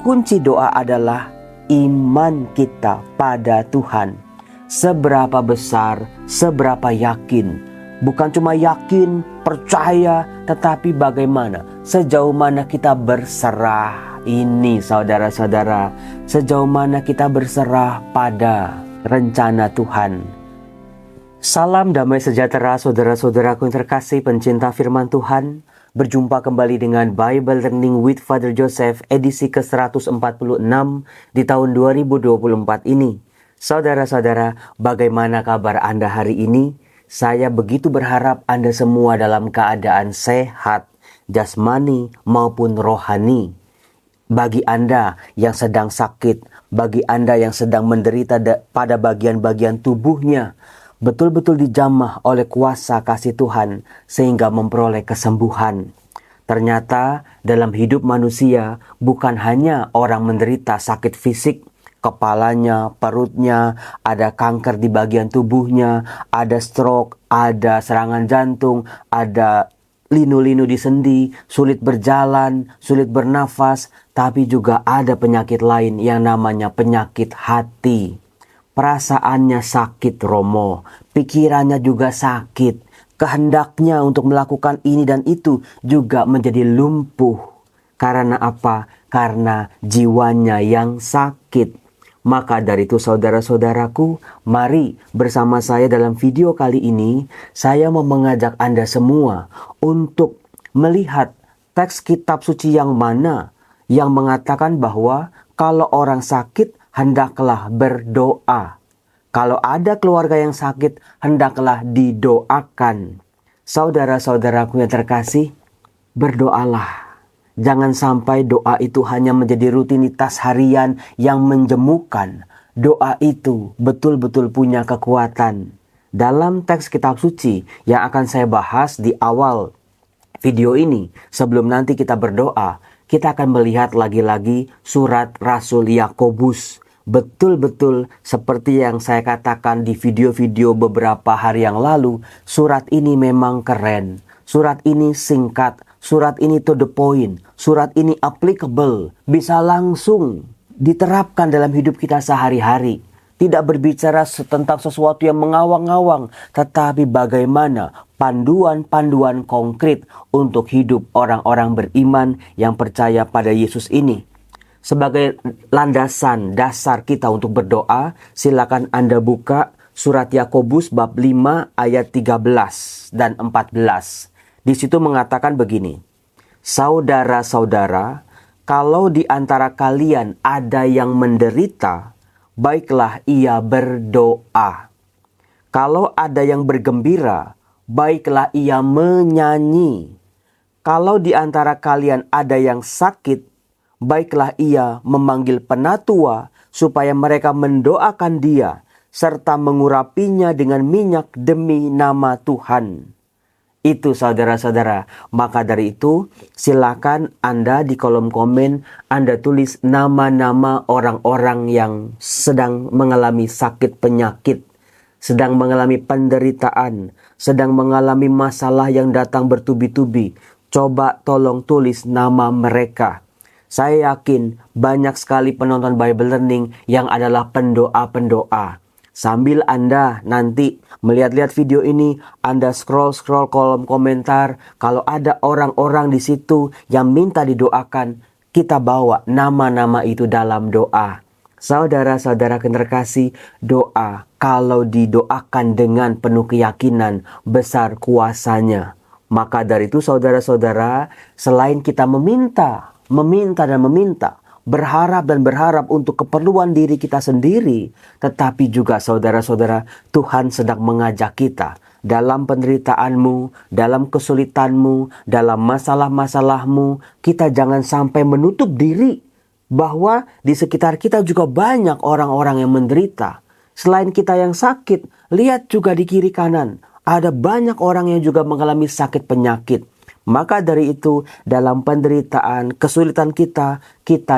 kunci doa adalah iman kita pada Tuhan. Seberapa besar, seberapa yakin. Bukan cuma yakin, percaya, tetapi bagaimana, sejauh mana kita berserah. Ini saudara-saudara, sejauh mana kita berserah pada rencana Tuhan. Salam damai sejahtera saudara-saudaraku yang terkasih pencinta firman Tuhan. Berjumpa kembali dengan Bible Learning with Father Joseph edisi ke-146 di tahun 2024 ini. Saudara-saudara, bagaimana kabar Anda hari ini? Saya begitu berharap Anda semua dalam keadaan sehat, jasmani maupun rohani. Bagi Anda yang sedang sakit, bagi Anda yang sedang menderita pada bagian-bagian tubuhnya, betul-betul dijamah oleh kuasa kasih Tuhan sehingga memperoleh kesembuhan. Ternyata dalam hidup manusia bukan hanya orang menderita sakit fisik, kepalanya, perutnya, ada kanker di bagian tubuhnya, ada stroke, ada serangan jantung, ada linu-linu di sendi, sulit berjalan, sulit bernafas, tapi juga ada penyakit lain yang namanya penyakit hati. Perasaannya sakit, Romo, pikirannya juga sakit, kehendaknya untuk melakukan ini dan itu juga menjadi lumpuh. Karena apa? Karena jiwanya yang sakit. Maka dari itu saudara-saudaraku, mari bersama saya dalam video kali ini, saya mau mengajak Anda semua untuk melihat teks kitab suci yang mana yang mengatakan bahwa kalau orang sakit, hendaklah berdoa. Kalau ada keluarga yang sakit, hendaklah didoakan. Saudara-saudaraku yang terkasih, berdoalah. Jangan sampai doa itu hanya menjadi rutinitas harian yang menjemukan. Doa itu betul-betul punya kekuatan. Dalam teks kitab suci yang akan saya bahas di awal video ini, sebelum nanti kita berdoa, kita akan melihat lagi-lagi surat Rasul Yakobus. Betul-betul seperti yang saya katakan di video-video beberapa hari yang lalu, surat ini memang keren. Surat ini singkat, surat ini to the point, surat ini applicable, bisa langsung diterapkan dalam hidup kita sehari-hari. Tidak berbicara tentang sesuatu yang mengawang-awang, tetapi bagaimana panduan-panduan konkret untuk hidup orang-orang beriman yang percaya pada Yesus ini. Sebagai landasan dasar kita untuk berdoa, silakan Anda buka surat Yakobus bab 5 ayat 13 dan 14. Di situ mengatakan begini, saudara-saudara, kalau di antara kalian ada yang menderita, baiklah ia berdoa. Kalau ada yang bergembira, baiklah ia menyanyi. Kalau di antara kalian ada yang sakit, baiklah ia memanggil penatua supaya mereka mendoakan dia, serta mengurapinya dengan minyak demi nama Tuhan. Itu saudara-saudara. Maka dari itu silakan Anda di kolom komen Anda tulis nama-nama orang-orang yang sedang mengalami sakit penyakit, sedang mengalami penderitaan, sedang mengalami masalah yang datang bertubi-tubi. Coba tolong tulis nama mereka. Saya yakin banyak sekali penonton Bible Learning yang adalah pendoa-pendoa. Sambil Anda nanti melihat-lihat video ini, Anda scroll kolom komentar. Kalau ada orang-orang di situ yang minta didoakan, kita bawa nama-nama itu dalam doa. Saudara-saudara yang terkasih, doa kalau didoakan dengan penuh keyakinan, besar kuasanya. Maka dari itu saudara-saudara, selain kita meminta, berharap dan berharap untuk keperluan diri kita sendiri, tetapi juga saudara-saudara, Tuhan sedang mengajak kita dalam penderitaanmu, dalam kesulitanmu, dalam masalah-masalahmu. Kita jangan sampai menutup diri bahwa di sekitar kita juga banyak orang-orang yang menderita. Selain kita yang sakit, lihat juga di kiri kanan, ada banyak orang yang juga mengalami sakit penyakit. Maka dari itu, dalam penderitaan, kesulitan kita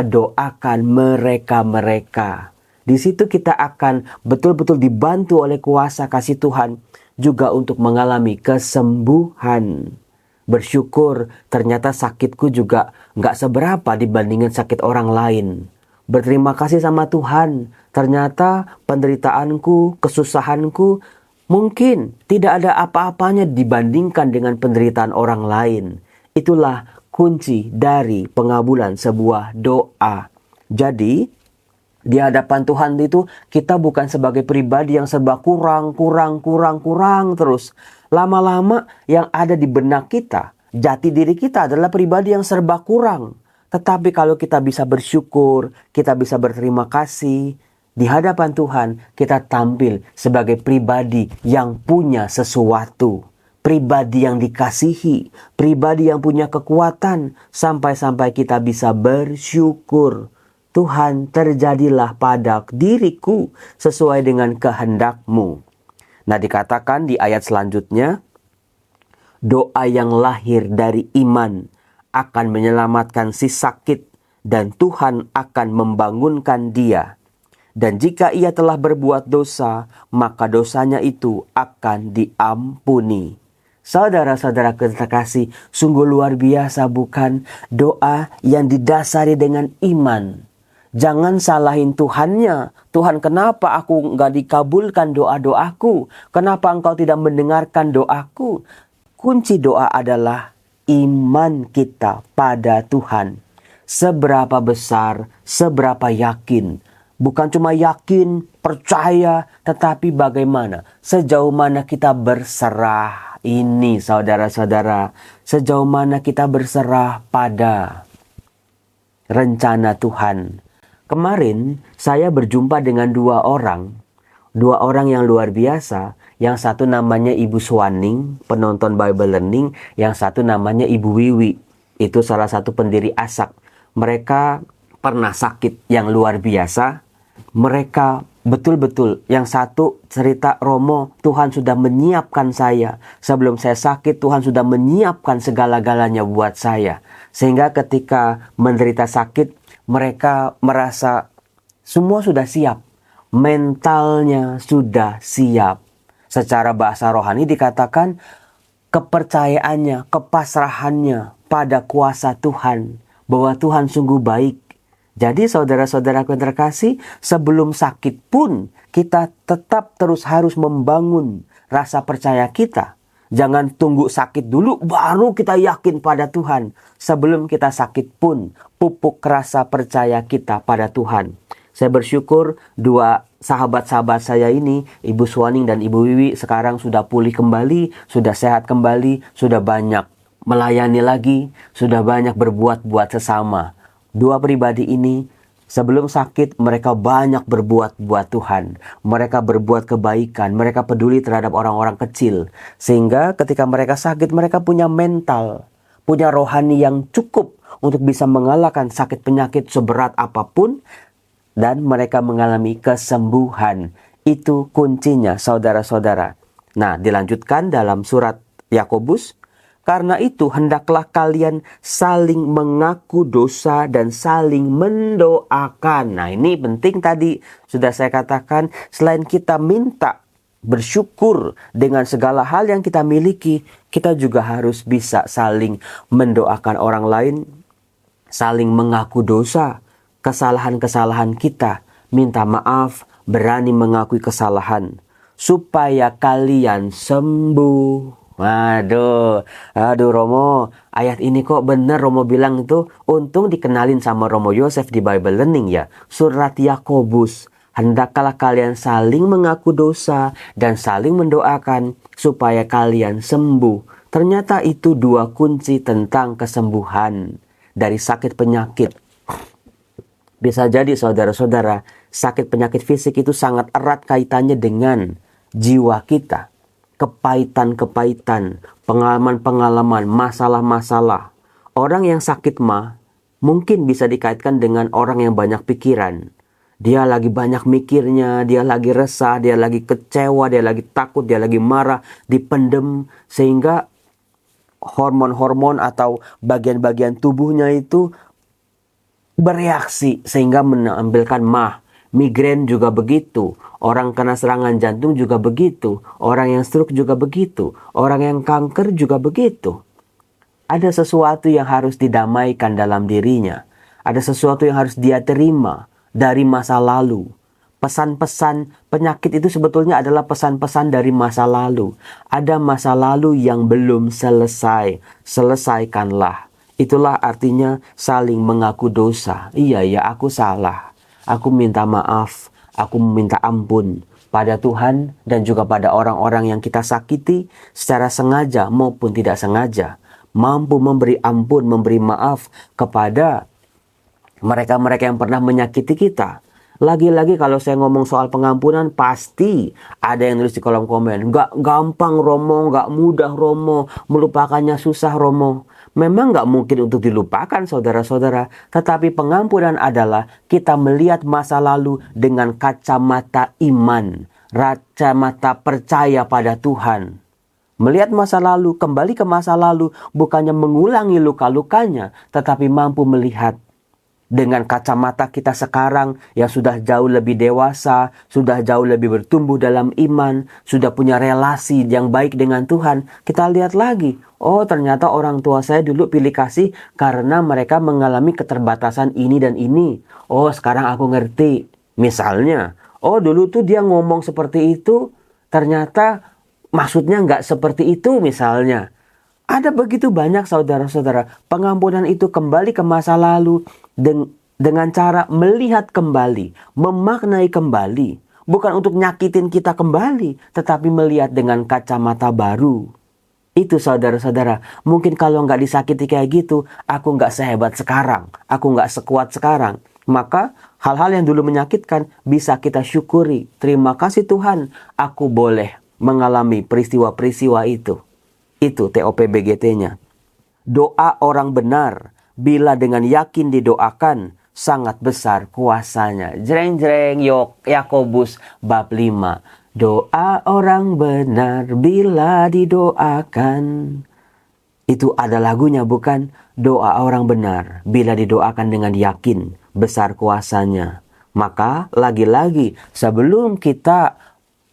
doakan mereka-mereka. Di situ kita akan betul-betul dibantu oleh kuasa kasih Tuhan juga untuk mengalami kesembuhan. Bersyukur ternyata sakitku juga nggak seberapa dibandingin sakit orang lain. Berterima kasih sama Tuhan, ternyata penderitaanku, kesusahanku mungkin tidak ada apa-apanya dibandingkan dengan penderitaan orang lain. Itulah kunci dari pengabulan sebuah doa. Jadi, di hadapan Tuhan itu kita bukan sebagai pribadi yang serba kurang terus. Lama-lama yang ada di benak kita, jati diri kita adalah pribadi yang serba kurang. Tetapi kalau kita bisa bersyukur, kita bisa berterima kasih, di hadapan Tuhan kita tampil sebagai pribadi yang punya sesuatu. Pribadi yang dikasihi, pribadi yang punya kekuatan, sampai-sampai kita bisa bersyukur. Tuhan, terjadilah pada diriku sesuai dengan kehendak-Mu. Nah, dikatakan di ayat selanjutnya, doa yang lahir dari iman akan menyelamatkan si sakit dan Tuhan akan membangunkan dia. Dan jika ia telah berbuat dosa, maka dosanya itu akan diampuni. Saudara-saudara terkasih, sungguh luar biasa bukan doa yang didasari dengan iman. Jangan salahin Tuhannya. Tuhan, kenapa aku nggak dikabulkan doa-doaku? Kenapa engkau tidak mendengarkan doaku? Kunci doa adalah iman kita pada Tuhan. Seberapa besar, seberapa yakin. Bukan cuma yakin, percaya, tetapi bagaimana? Sejauh mana kita berserah. Ini saudara-saudara, sejauh mana kita berserah pada rencana Tuhan. Kemarin saya berjumpa dengan dua orang yang luar biasa. Yang satu namanya Ibu Swaning, penonton Bible Learning. Yang satu namanya Ibu Wiwi, itu salah satu pendiri ASAK. Mereka pernah sakit yang luar biasa. Mereka betul-betul, yang satu cerita, Romo, Tuhan sudah menyiapkan saya. Sebelum saya sakit, Tuhan sudah menyiapkan segala-galanya buat saya. Sehingga ketika menderita sakit, mereka merasa semua sudah siap. Mentalnya sudah siap. Secara bahasa rohani dikatakan kepercayaannya, kepasrahannya pada kuasa Tuhan. Bahwa Tuhan sungguh baik. Jadi saudara-saudaraku yang terkasih, sebelum sakit pun kita tetap terus harus membangun rasa percaya kita. Jangan tunggu sakit dulu baru kita yakin pada Tuhan. Sebelum kita sakit pun pupuk rasa percaya kita pada Tuhan. Saya bersyukur dua sahabat-sahabat saya ini, Ibu Swaning dan Ibu Wiwi, sekarang sudah pulih kembali, sudah sehat kembali, sudah banyak melayani lagi, sudah banyak berbuat-buat sesama. Dua pribadi ini sebelum sakit mereka banyak berbuat buat Tuhan. Mereka berbuat kebaikan, mereka peduli terhadap orang-orang kecil. Sehingga ketika mereka sakit mereka punya mental, punya rohani yang cukup untuk bisa mengalahkan sakit penyakit seberat apapun. Dan mereka mengalami kesembuhan. Itu kuncinya saudara-saudara. Nah, dilanjutkan dalam surat Yakobus. Karena itu hendaklah kalian saling mengaku dosa dan saling mendoakan. Nah, ini penting tadi sudah saya katakan, selain kita minta bersyukur dengan segala hal yang kita miliki, kita juga harus bisa saling mendoakan orang lain, saling mengaku dosa, kesalahan-kesalahan kita, minta maaf, berani mengakui kesalahan supaya kalian sembuh. Aduh Romo, ayat ini kok bener Romo bilang itu. Untung dikenalin sama Romo Yosef di Bible Learning ya. Surat Yakobus, hendaklah kalian saling mengaku dosa dan saling mendoakan supaya kalian sembuh. Ternyata itu dua kunci tentang kesembuhan dari sakit penyakit. Bisa jadi saudara-saudara, sakit penyakit fisik itu sangat erat kaitannya dengan jiwa kita. Kepahitan-kepahitan, pengalaman-pengalaman, masalah-masalah. Orang yang sakit mah mungkin bisa dikaitkan dengan orang yang banyak pikiran. Dia lagi banyak mikirnya, dia lagi resah, dia lagi kecewa, dia lagi takut, dia lagi marah, dipendem. Sehingga hormon-hormon atau bagian-bagian tubuhnya itu bereaksi sehingga menampilkan mah. Migrain juga begitu. Orang kena serangan jantung juga begitu. Orang yang stroke juga begitu. Orang yang kanker juga begitu. Ada sesuatu yang harus didamaikan dalam dirinya. Ada sesuatu yang harus dia terima dari masa lalu. Pesan-pesan penyakit itu sebetulnya adalah pesan-pesan dari masa lalu. Ada masa lalu yang belum selesai. Selesaikanlah. Itulah artinya saling mengaku dosa. Iya ya, aku salah. Aku minta maaf. Aku meminta ampun pada Tuhan dan juga pada orang-orang yang kita sakiti secara sengaja maupun tidak sengaja. Mampu memberi ampun, memberi maaf kepada mereka-mereka yang pernah menyakiti kita. Lagi-lagi kalau saya ngomong soal pengampunan, pasti ada yang nulis di kolom komen, "Gak gampang Romo, gak mudah Romo, melupakannya susah Romo." Memang gak mungkin untuk dilupakan saudara-saudara, tetapi pengampunan adalah kita melihat masa lalu dengan kacamata iman, kacamata percaya pada Tuhan. Melihat masa lalu, kembali ke masa lalu, bukannya mengulangi luka-lukanya, tetapi mampu melihat dengan kacamata kita sekarang yang sudah jauh lebih dewasa, sudah jauh lebih bertumbuh dalam iman, sudah punya relasi yang baik dengan Tuhan. Kita lihat lagi, oh ternyata orang tua saya dulu pilih kasih karena mereka mengalami keterbatasan ini dan ini. Oh sekarang aku ngerti. Misalnya, oh dulu tuh dia ngomong seperti itu, ternyata maksudnya nggak seperti itu misalnya. Ada begitu banyak saudara-saudara. Pengampunan itu kembali ke masa lalu dengan cara melihat kembali, memaknai kembali. Bukan untuk nyakitin kita kembali, tetapi melihat dengan kacamata baru. Itu saudara-saudara. Mungkin kalau nggak disakiti kayak gitu, aku nggak sehebat sekarang. Aku nggak sekuat sekarang. Maka hal-hal yang dulu menyakitkan bisa kita syukuri. Terima kasih Tuhan, aku boleh mengalami peristiwa-peristiwa itu. Itu TOPBGT-nya. Doa orang benar bila dengan yakin didoakan sangat besar kuasanya. Jreng-jreng Yakobus bab 5. Doa orang benar bila didoakan. Itu ada lagunya bukan? Doa orang benar bila didoakan dengan yakin besar kuasanya. Maka lagi-lagi sebelum kita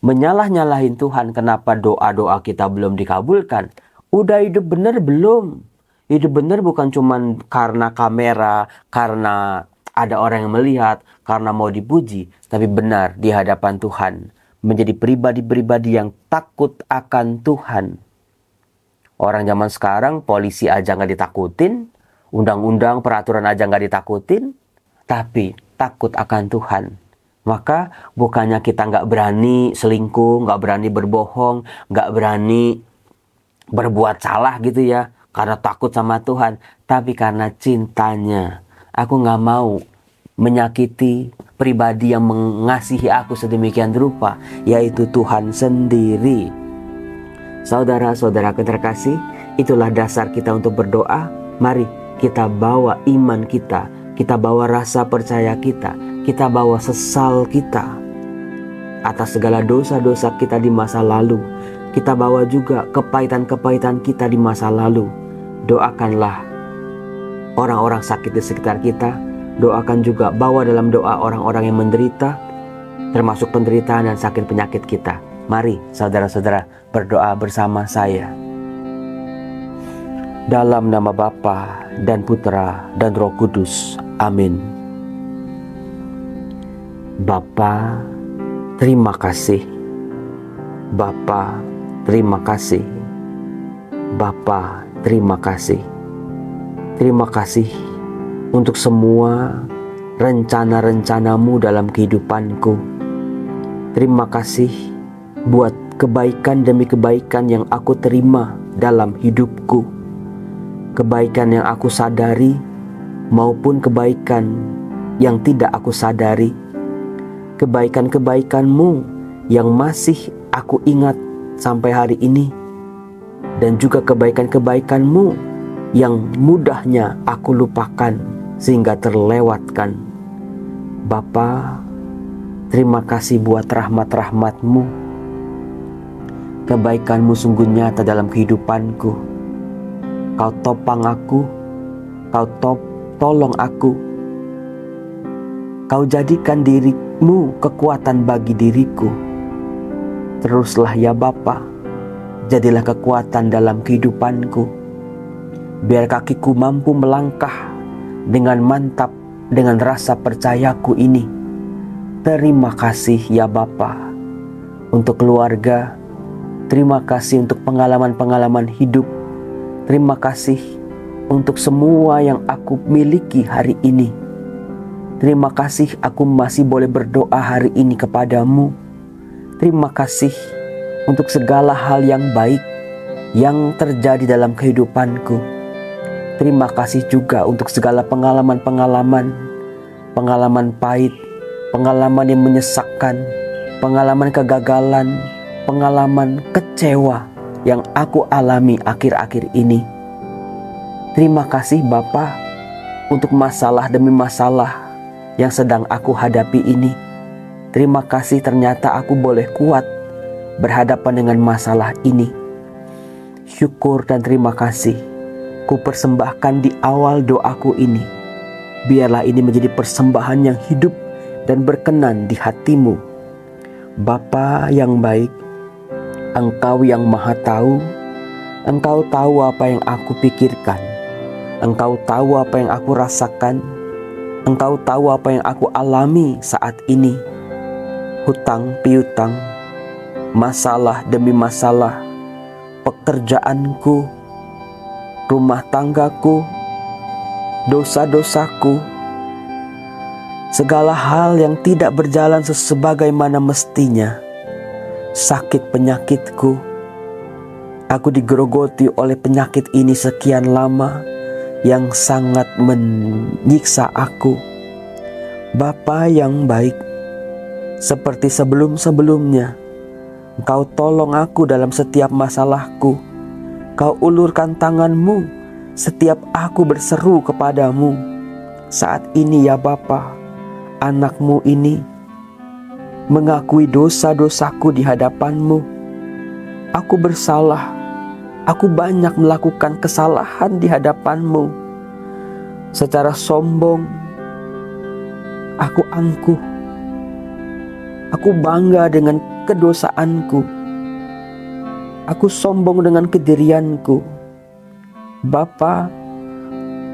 menyalah-nyalahin Tuhan kenapa doa-doa kita belum dikabulkan. Udah hidup benar belum? Hidup benar bukan cuma karena kamera, karena ada orang yang melihat, karena mau dipuji. Tapi benar di hadapan Tuhan. Menjadi pribadi-pribadi yang takut akan Tuhan. Orang zaman sekarang polisi aja nggak ditakutin. Undang-undang peraturan aja nggak ditakutin. Tapi takut akan Tuhan. Maka bukannya kita nggak berani selingkuh, nggak berani berbohong, nggak berani berbuat salah gitu ya. Karena takut sama Tuhan. Tapi karena cintanya. Aku nggak mau menyakiti pribadi yang mengasihi aku sedemikian rupa. Yaitu Tuhan sendiri. Saudara-saudara terkasih, itulah dasar kita untuk berdoa. Mari kita bawa iman kita. Kita bawa rasa percaya kita. Kita bawa sesal kita atas segala dosa-dosa kita di masa lalu. Kita bawa juga kepahitan-kepahitan kita di masa lalu. Doakanlah orang-orang sakit di sekitar kita. Doakan juga, bawa dalam doa orang-orang yang menderita, termasuk penderitaan dan sakit penyakit kita. Mari saudara-saudara berdoa bersama saya. Dalam nama Bapa dan Putra dan Roh Kudus. Amin. Bapa, terima kasih. Bapa, terima kasih. Bapa, terima kasih. Terima kasih untuk semua rencana-rencanamu dalam kehidupanku. Terima kasih buat kebaikan demi kebaikan yang aku terima dalam hidupku. Kebaikan yang aku sadari maupun kebaikan yang tidak aku sadari. Kebaikan-kebaikan-Mu yang masih aku ingat sampai hari ini. Dan juga kebaikan-kebaikan-Mu yang mudahnya aku lupakan sehingga terlewatkan. Bapa, terima kasih buat rahmat-rahmat-Mu. Kebaikan-Mu sungguh nyata dalam kehidupanku. Kau topang aku, Kau tolong aku. Kau jadikan dirimu kekuatan bagi diriku. Teruslah ya Bapa, jadilah kekuatan dalam kehidupanku. Biar kakiku mampu melangkah dengan mantap dengan rasa percayaku ini. Terima kasih ya Bapa untuk keluarga. Terima kasih untuk pengalaman-pengalaman hidup. Terima kasih untuk semua yang aku miliki hari ini. Terima kasih aku masih boleh berdoa hari ini kepadamu. Terima kasih untuk segala hal yang baik yang terjadi dalam kehidupanku. Terima kasih juga untuk segala pengalaman-pengalaman pahit, pengalaman yang menyesakkan, pengalaman kegagalan, pengalaman kecewa yang aku alami akhir-akhir ini. Terima kasih Bapa untuk masalah demi masalah yang sedang aku hadapi ini. Terima kasih ternyata aku boleh kuat berhadapan dengan masalah ini. Syukur dan terima kasih ku persembahkan di awal doaku ini. Biarlah ini menjadi persembahan yang hidup dan berkenan di hatimu. Bapa yang baik, Engkau yang maha tahu. Engkau tahu apa yang aku pikirkan. Engkau tahu apa yang aku rasakan. Engkau tahu apa yang aku alami saat ini. Hutang piutang, masalah demi masalah, pekerjaanku, rumah tanggaku, dosa-dosaku, segala hal yang tidak berjalan sebagaimana mestinya, sakit penyakitku. Aku digerogoti oleh penyakit ini sekian lama yang sangat menyiksa aku. Bapa yang baik, seperti sebelum-sebelumnya, Engkau tolong aku dalam setiap masalahku. Kau ulurkan tanganmu setiap aku berseru kepadamu. Saat ini ya Bapa, anakmu ini mengakui dosa-dosaku di hadapanmu. Aku bersalah. Aku banyak melakukan kesalahan di hadapanmu. Secara sombong, aku angkuh. Aku bangga dengan kedosaanku. Aku sombong dengan kedirianku. Bapa,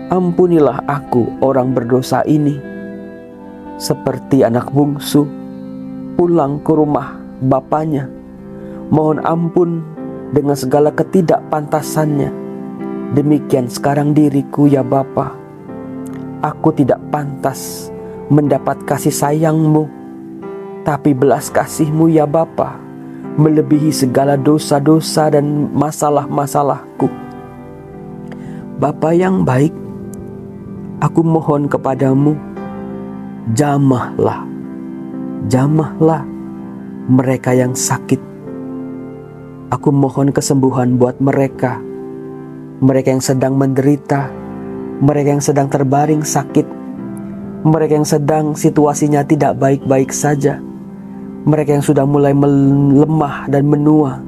ampunilah aku orang berdosa ini. Seperti anak bungsu pulang ke rumah bapaknya, mohon ampun dengan segala ketidakpantasannya. Demikian sekarang diriku ya Bapa. Aku tidak pantas mendapat kasih sayang-Mu, tapi belas kasih-Mu ya Bapa melebihi segala dosa-dosa dan masalah-masalahku. Bapa yang baik, aku mohon kepadamu, jamahlah mereka yang sakit. Aku mohon kesembuhan buat mereka yang sedang menderita, mereka yang sedang terbaring sakit, mereka yang sedang situasinya tidak baik-baik saja, mereka yang sudah mulai melemah dan menua.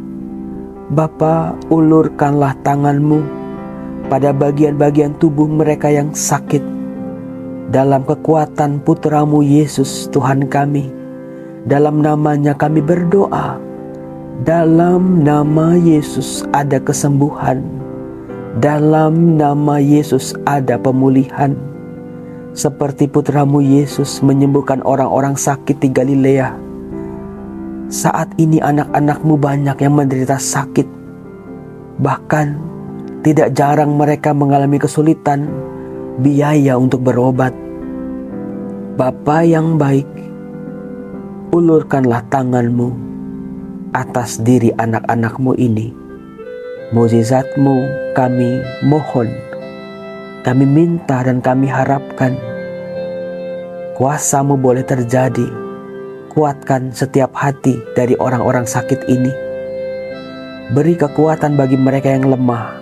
Bapa, ulurkanlah tangan-Mu pada bagian-bagian tubuh mereka yang sakit. Dalam kekuatan Putra-Mu Yesus Tuhan kami, dalam namanya kami berdoa. Dalam nama Yesus ada kesembuhan. Dalam nama Yesus ada pemulihan. Seperti Putra-Mu Yesus menyembuhkan orang-orang sakit di Galilea, saat ini anak-anak-Mu banyak yang menderita sakit. Bahkan tidak jarang mereka mengalami kesulitan biaya untuk berobat. Bapa yang baik, ulurkanlah tangan-Mu atas diri anak-anak-Mu ini. Mukjizat-Mu kami mohon, kami minta dan kami harapkan. Kuasa-Mu boleh terjadi. Kuatkan setiap hati dari orang-orang sakit ini. Beri kekuatan bagi mereka yang lemah.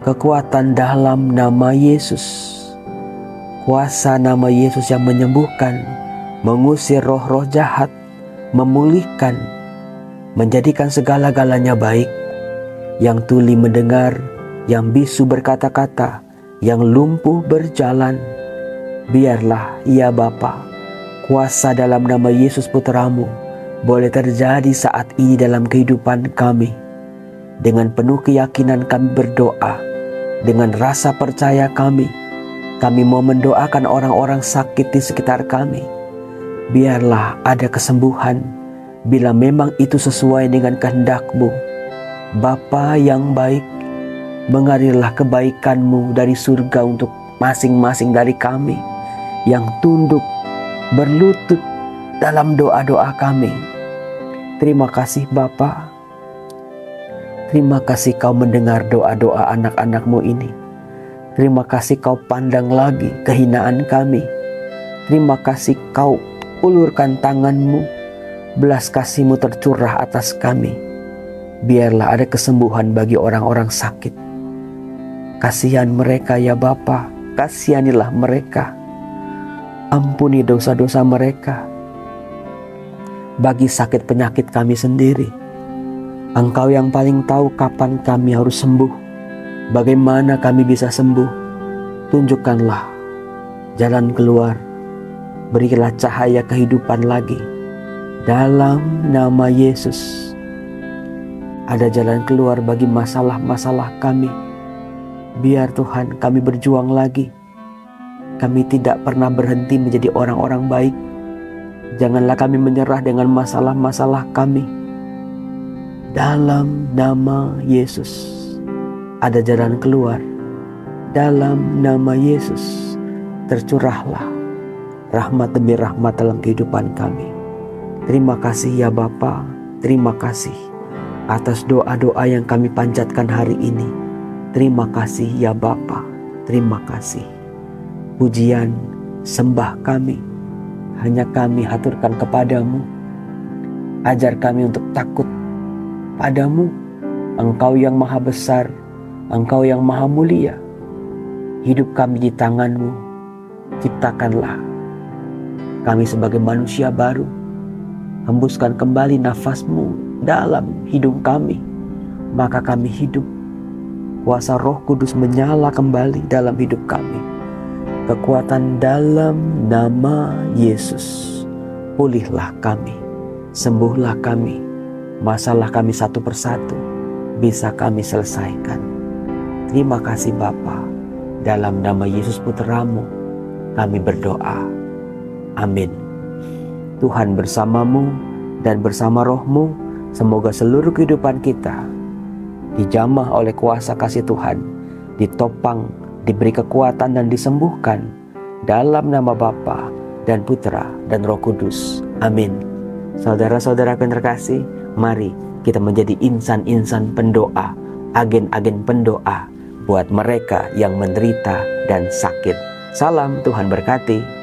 Kekuatan dalam nama Yesus. Kuasa nama Yesus yang menyembuhkan, mengusir roh-roh jahat, memulihkan, menjadikan segala-galanya baik. Yang tuli mendengar, yang bisu berkata-kata, yang lumpuh berjalan. Biarlah ya Bapa, kuasa dalam nama Yesus Putra-Mu boleh terjadi saat ini dalam kehidupan kami. Dengan penuh keyakinan kami berdoa dengan rasa percaya kami mau mendoakan orang-orang sakit di sekitar kami. Biarlah ada kesembuhan bila memang itu sesuai dengan kehendak-Mu. Bapa yang baik, mengalirlah kebaikan-Mu dari surga untuk masing-masing dari kami yang tunduk berlutut dalam doa-doa kami. Terima kasih Bapa. Terima kasih Kau mendengar doa-doa anak-anak-Mu ini. Terima kasih Kau pandang lagi kehinaan kami. Terima kasih Kau ulurkan tangan-Mu, belas kasih-Mu tercurah atas kami. Biarlah ada kesembuhan bagi orang-orang sakit. Kasihan mereka ya Bapa, kasihanilah mereka. Ampuni dosa-dosa mereka. Bagi sakit penyakit kami sendiri, Engkau yang paling tahu kapan kami harus sembuh, bagaimana kami bisa sembuh. Tunjukkanlah jalan keluar. Berilah cahaya kehidupan lagi. Dalam nama Yesus, ada jalan keluar bagi masalah-masalah kami. Biar Tuhan kami berjuang lagi. Kami tidak pernah berhenti menjadi orang-orang baik. Janganlah kami menyerah dengan masalah-masalah kami. Dalam nama Yesus, ada jalan keluar. Dalam nama Yesus, tercurahlah rahmat demi rahmat dalam kehidupan kami. Terima kasih ya Bapa, terima kasih atas doa-doa yang kami panjatkan hari ini. Terima kasih ya Bapa, terima kasih. Pujian, sembah kami, hanya kami haturkan kepadamu. Ajar kami untuk takut padamu, Engkau yang maha besar, Engkau yang maha mulia. Hidup kami di tangan-Mu, ciptakanlah kami sebagai manusia baru. Hembuskan kembali nafas-Mu dalam hidup kami, maka kami hidup. Kuasa Roh Kudus menyala kembali dalam hidup kami. Kekuatan dalam nama Yesus. Pulihlah kami, sembuhlah kami. Masalah kami satu persatu bisa kami selesaikan. Terima kasih Bapa. Dalam nama Yesus Putra-Mu kami berdoa. Amin. Tuhan bersamamu dan bersama rohmu. Semoga seluruh kehidupan kita dijamah oleh kuasa kasih Tuhan, ditopang, diberi kekuatan dan disembuhkan dalam nama Bapa dan Putra dan Roh Kudus. Amin. Saudara-saudara yang terkasih, mari kita menjadi insan-insan pendoa, agen-agen pendoa buat mereka yang menderita dan sakit. Salam, Tuhan berkati.